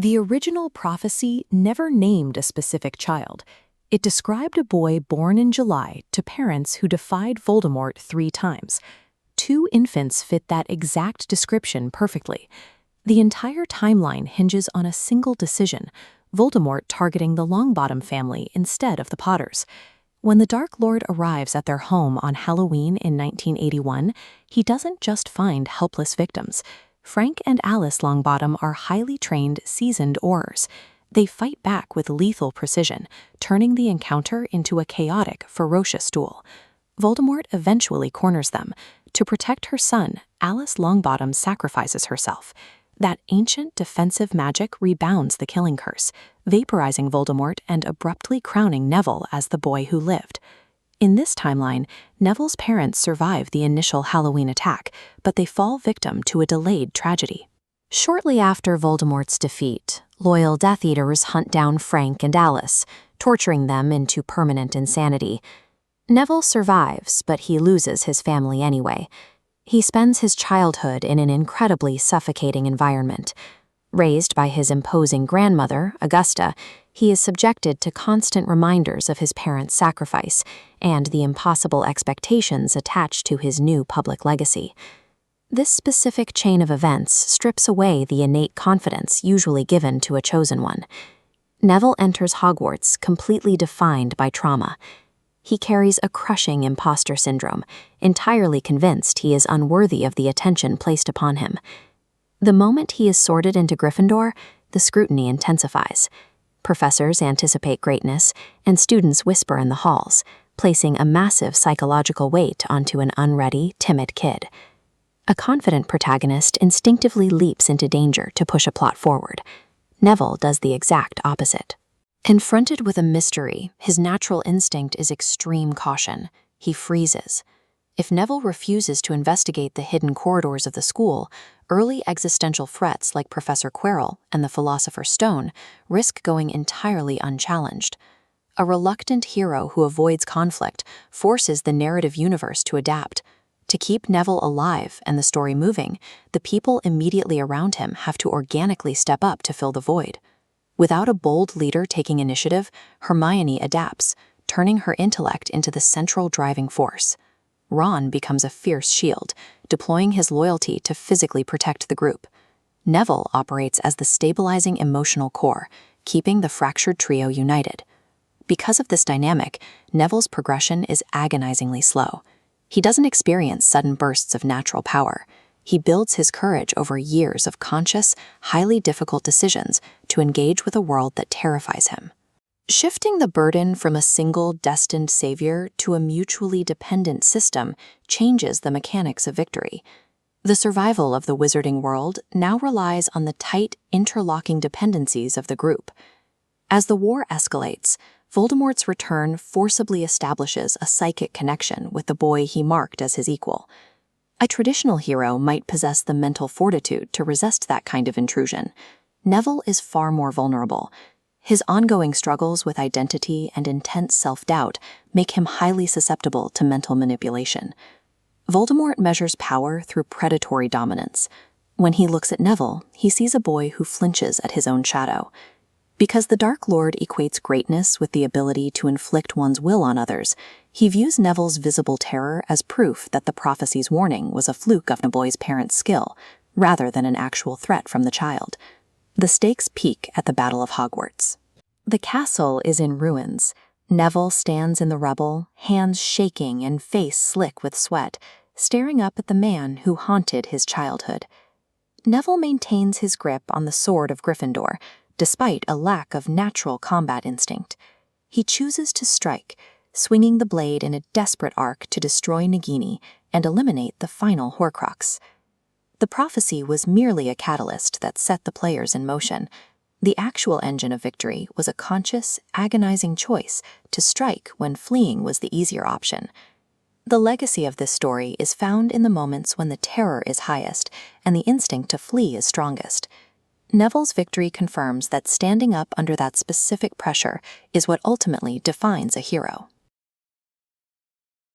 The original prophecy never named a specific child. It described a boy born in July to parents who defied Voldemort 3 times. 2 infants fit that exact description perfectly. The entire timeline hinges on a single decision, Voldemort targeting the Longbottom family instead of the Potters. When the Dark Lord arrives at their home on Halloween in 1981, he doesn't just find helpless victims. Frank and Alice Longbottom are highly trained, seasoned Aurors. They fight back with lethal precision, turning the encounter into a chaotic, ferocious duel. Voldemort eventually corners them. To protect her son, Alice Longbottom sacrifices herself. That ancient defensive magic rebounds the killing curse, vaporizing Voldemort and abruptly crowning Neville as the boy who lived. In this timeline, Neville's parents survive the initial Halloween attack, but they fall victim to a delayed tragedy. Shortly after Voldemort's defeat, loyal Death Eaters hunt down Frank and Alice, torturing them into permanent insanity. Neville survives, but he loses his family anyway. He spends his childhood in an incredibly suffocating environment. Raised by his imposing grandmother, Augusta, he is subjected to constant reminders of his parents' sacrifice and the impossible expectations attached to his new public legacy. This specific chain of events strips away the innate confidence usually given to a chosen one. Neville enters Hogwarts completely defined by trauma. He carries a crushing imposter syndrome, entirely convinced he is unworthy of the attention placed upon him. The moment he is sorted into Gryffindor, the scrutiny intensifies. Professors anticipate greatness, and students whisper in the halls, placing a massive psychological weight onto an unready, timid kid. A confident protagonist instinctively leaps into danger to push a plot forward. Neville does the exact opposite. Confronted with a mystery, his natural instinct is extreme caution. He freezes. If Neville refuses to investigate the hidden corridors of the school, early existential threats like Professor Quirrell and the Philosopher's Stone risk going entirely unchallenged. A reluctant hero who avoids conflict forces the narrative universe to adapt. To keep Neville alive and the story moving, the people immediately around him have to organically step up to fill the void. Without a bold leader taking initiative, Hermione adapts, turning her intellect into the central driving force. Ron becomes a fierce shield, deploying his loyalty to physically protect the group. Neville operates as the stabilizing emotional core, keeping the fractured trio united. Because of this dynamic, Neville's progression is agonizingly slow. He doesn't experience sudden bursts of natural power. He builds his courage over years of conscious, highly difficult decisions to engage with a world that terrifies him. Shifting the burden from a single destined savior to a mutually dependent system changes the mechanics of victory. The survival of the wizarding world now relies on the tight, interlocking dependencies of the group. As the war escalates, Voldemort's return forcibly establishes a psychic connection with the boy he marked as his equal. A traditional hero might possess the mental fortitude to resist that kind of intrusion. Neville is far more vulnerable. His ongoing struggles with identity and intense self-doubt make him highly susceptible to mental manipulation. Voldemort measures power through predatory dominance. When he looks at Neville, he sees a boy who flinches at his own shadow. Because the Dark Lord equates greatness with the ability to inflict one's will on others, he views Neville's visible terror as proof that the prophecy's warning was a fluke of the boy's parents' skill, rather than an actual threat from the child. The stakes peak at the Battle of Hogwarts. The castle is in ruins. Neville stands in the rubble, hands shaking and face slick with sweat, staring up at the man who haunted his childhood. Neville maintains his grip on the sword of Gryffindor, despite a lack of natural combat instinct. He chooses to strike, swinging the blade in a desperate arc to destroy Nagini and eliminate the final Horcrux. The prophecy was merely a catalyst that set the players in motion. The actual engine of victory was a conscious, agonizing choice to strike when fleeing was the easier option. The legacy of this story is found in the moments when the terror is highest and the instinct to flee is strongest. Neville's victory confirms that standing up under that specific pressure is what ultimately defines a hero.